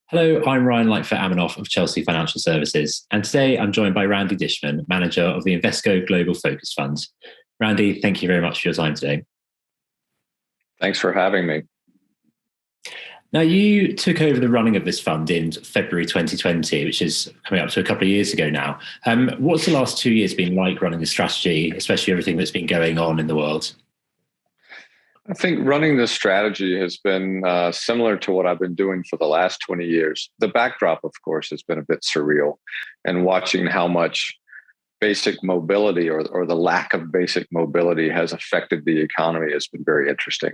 Hello, I'm Ryan Lightfoot-Amanoff of Chelsea Financial Services, and today I'm joined by Randy Dishman, manager of the Invesco Global Focus Fund. Randy, thank you very much for your time today. Thanks for having me. Now, you took over the running of this fund in February 2020, which is coming up to a couple of years ago now. What's the last 2 years been like running the strategy, especially everything that's been going on in the world? I think running this strategy has been similar to what I've been doing for the last 20 years. The backdrop, of course, has been a bit surreal, and watching how much basic mobility or the lack of basic mobility has affected the economy has been very interesting.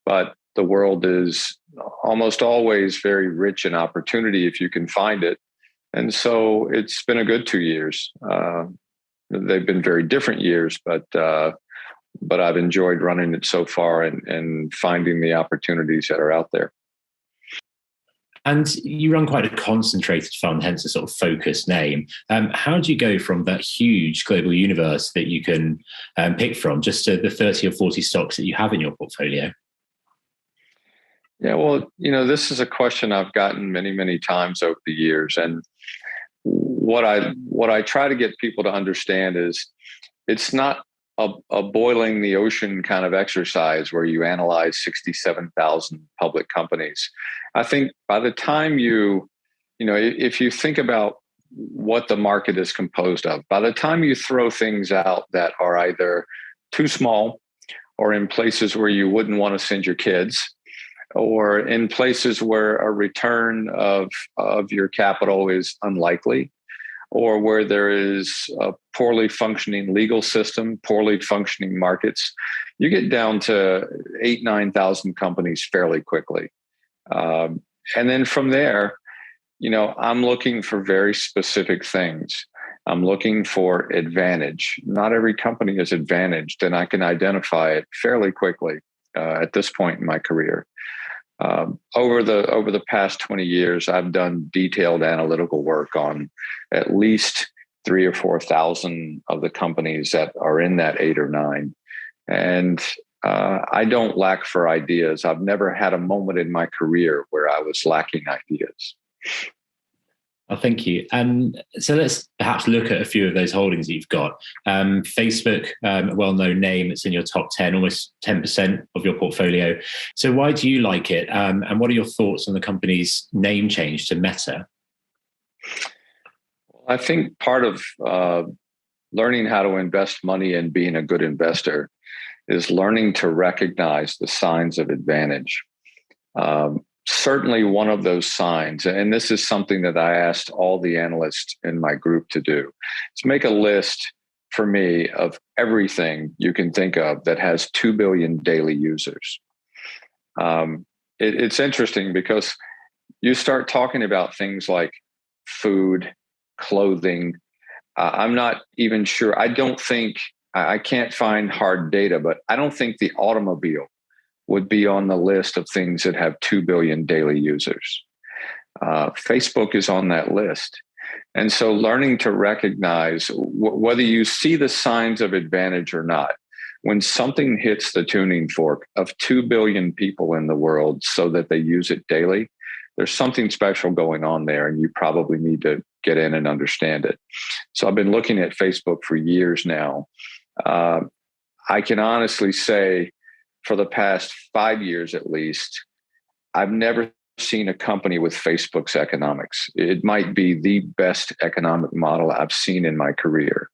But the world is almost always very rich in opportunity if you can find it. And so it's been a good 2 years. They've been very different years, but I've enjoyed running it so far and finding the opportunities that are out there. And you run quite a concentrated fund, hence the sort of focus name. How do you go from that huge global universe that you can pick from just to the 30 or 40 stocks that you have in your portfolio? Yeah, well, this is a question I've gotten many, many times over the years. And what I try to get people to understand is it's not a boiling the ocean kind of exercise where you analyze 67,000 public companies. I think by the time if you think about what the market is composed of, by the time you throw things out that are either too small or in places where you wouldn't want to send your kids, or in places where a return of your capital is unlikely, or where there is a poorly functioning legal system, poorly functioning markets, you get down to 8,000, 9,000 companies fairly quickly. And then from there, I'm looking for very specific things. I'm looking for advantage. Not every company is advantaged, and I can identify it fairly quickly at this point in my career. Over the past 20 years, I've done detailed analytical work on at least 3,000 or 4,000 of the companies that are in that 8 or 9. And I don't lack for ideas. I've never had a moment in my career where I was lacking ideas. Well, thank you. And so let's perhaps look at a few of those holdings that you've got. Facebook, a well-known name, it's in your top 10, almost 10% of your portfolio. So why do you like it? And what are your thoughts on the company's name change to Meta? I think part of learning how to invest money and being a good investor is learning to recognize the signs of advantage. Certainly one of those signs, and this is something that I asked all the analysts in my group to do, is make a list for me of everything you can think of that has 2 billion daily users. It's interesting because you start talking about things like food, clothing. I'm not even sure. I can't find hard data, but I don't think the automobile would be on the list of things that have 2 billion daily users. Facebook is on that list. And so learning to recognize whether you see the signs of advantage or not, when something hits the tuning fork of 2 billion people in the world so that they use it daily, there's something special going on there, and you probably need to get in and understand it. So I've been looking at Facebook for years now. I can honestly say, for the past 5 years at least, I've never seen a company with Facebook's economics. It might be the best economic model I've seen in my career.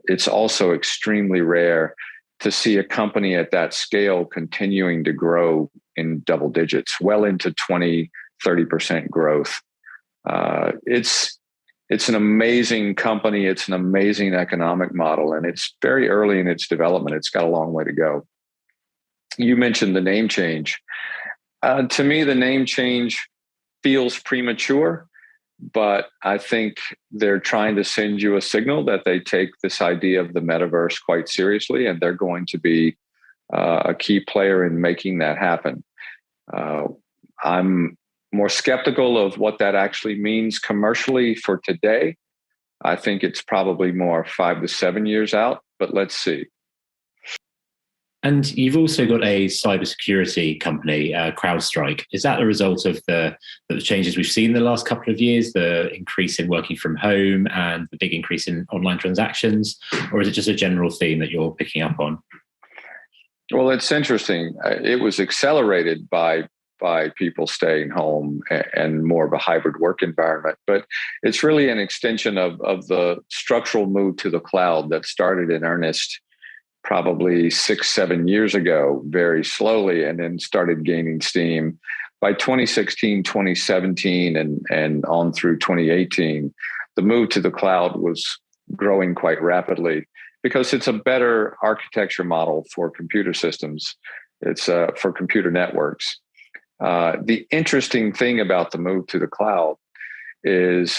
It's also extremely rare to see a company at that scale continuing to grow in double digits, well into 20, 30% growth. It's an amazing company. It's an amazing economic model, and it's very early in its development. It's got a long way to go. You mentioned the name change. To me, the name change feels premature, but I think they're trying to send you a signal that they take this idea of the metaverse quite seriously, and they're going to be a key player in making that happen. I'm more skeptical of what that actually means commercially for today. I think it's probably more 5 to 7 years out, but let's see. And you've also got a cybersecurity company, Crowdstrike. Is that the result of the changes we've seen in the last couple of years, the increase in working from home and the big increase in online transactions? Or is it just a general theme that you're picking up on? Well, it's interesting. It was accelerated by people staying home and more of a hybrid work environment. But it's really an extension of the structural move to the cloud that started in earnest probably 6-7 years ago, very slowly, and then started gaining steam. By 2016, 2017, and on through 2018, the move to the cloud was growing quite rapidly because it's a better architecture model for computer systems. It's for computer networks. The interesting thing about the move to the cloud is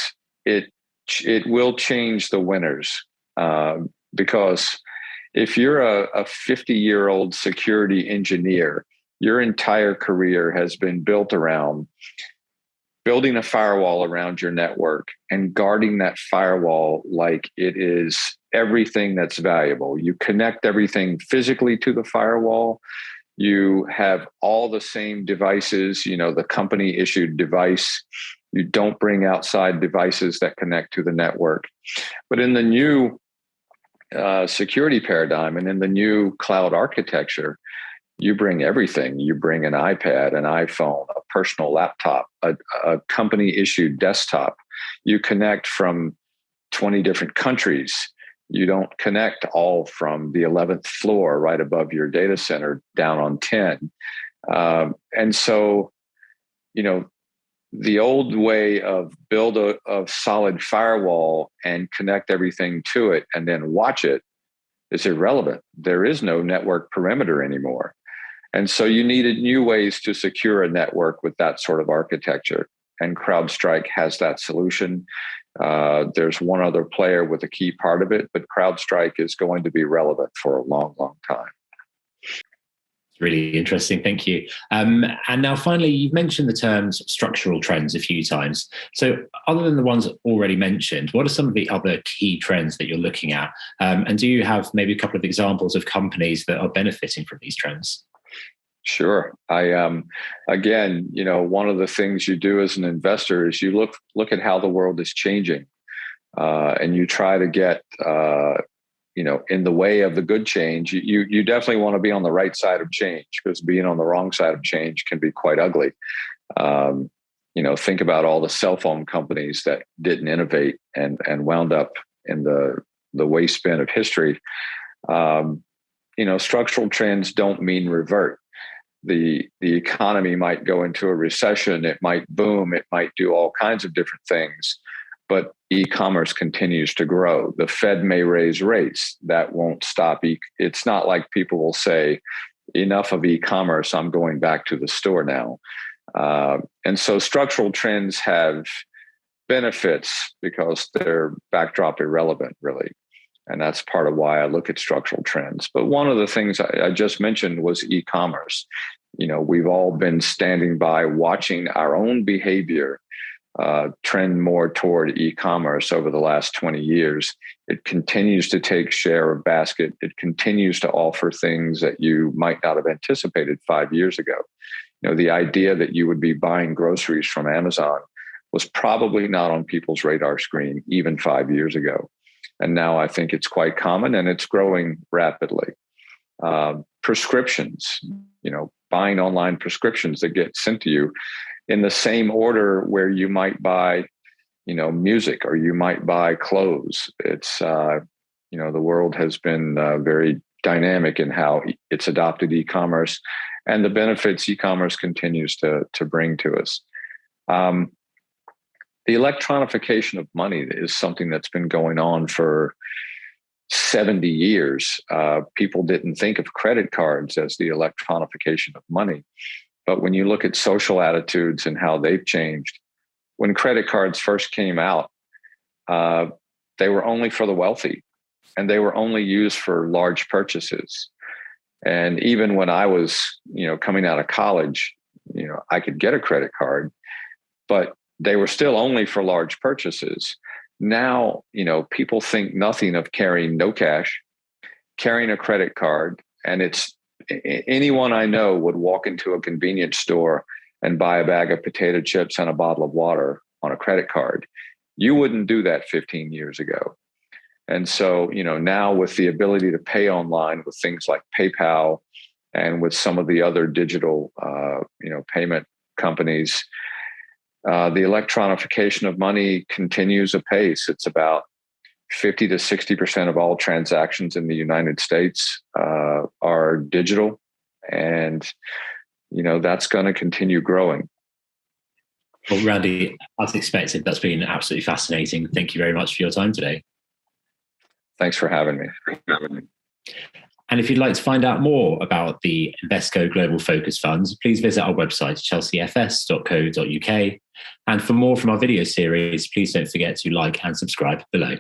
it will change the winners, because if you're a 50-year-old security engineer, your entire career has been built around building a firewall around your network and guarding that firewall like it is everything that's valuable. You connect everything physically to the firewall. You have all the same devices, the company issued device. You don't bring outside devices that connect to the network. But in the new security paradigm and in the new cloud architecture, you bring everything. You bring an iPad, an iPhone, a personal laptop, a company issued desktop. You connect from 20 different countries. You don't connect all from the 11th floor right above your data center down on 10. And so, the old way of build a solid firewall and connect everything to it and then watch it is irrelevant. There is no network perimeter anymore. And so you needed new ways to secure a network with that sort of architecture. And CrowdStrike has that solution. There's one other player with a key part of it, but CrowdStrike is going to be relevant for a long, long time. Really interesting. Thank you. And now finally, you've mentioned the terms structural trends a few times. So other than the ones already mentioned, what are some of the other key trends that you're looking at? And do you have maybe a couple of examples of companies that are benefiting from these trends? Sure. Again, one of the things you do as an investor is you look at how the world is changing, and you try to get, in the way of the good change. You definitely want to be on the right side of change, because being on the wrong side of change can be quite ugly. Think about all the cell phone companies that didn't innovate and wound up in the waste bin of history. Structural trends don't mean revert. The economy might go into a recession, it might boom, it might do all kinds of different things, but e-commerce continues to grow. The Fed may raise rates. That won't stop. It's not like people will say, enough of e-commerce, I'm going back to the store now. And so structural trends have benefits because they're backdrop irrelevant, really. And that's part of why I look at structural trends. But one of the things I just mentioned was e-commerce. We've all been standing by watching our own behavior trend more toward e-commerce over the last 20 years. It continues to take share of basket. It continues to offer things that you might not have anticipated 5 years ago. The idea that you would be buying groceries from Amazon was probably not on people's radar screen even 5 years ago. And now I think it's quite common and it's growing rapidly. Prescriptions, buying online prescriptions that get sent to you in the same order where you might buy, music or you might buy clothes. It's, the world has been very dynamic in how it's adopted e-commerce and the benefits e-commerce continues to bring to us. The electronification of money is something that's been going on for 70 years. People didn't think of credit cards as the electronification of money. But when you look at social attitudes and how they've changed, when credit cards first came out, they were only for the wealthy and they were only used for large purchases. And even when I was, coming out of college, I could get a credit card, but they were still only for large purchases. Now, people think nothing of carrying no cash, carrying a credit card, and it's anyone I know would walk into a convenience store and buy a bag of potato chips and a bottle of water on a credit card. You wouldn't do that 15 years ago. And so, now with the ability to pay online with things like PayPal and with some of the other digital, payment companies, the electronification of money continues apace. It's about 50 to 60% of all transactions in the United States are digital. And, that's going to continue growing. Well, Randy, as expected, that's been absolutely fascinating. Thank you very much for your time today. Thanks for having me. And if you'd like to find out more about the Invesco Global Focus Funds, please visit our website, chelseafs.co.uk. And for more from our video series, please don't forget to like and subscribe below.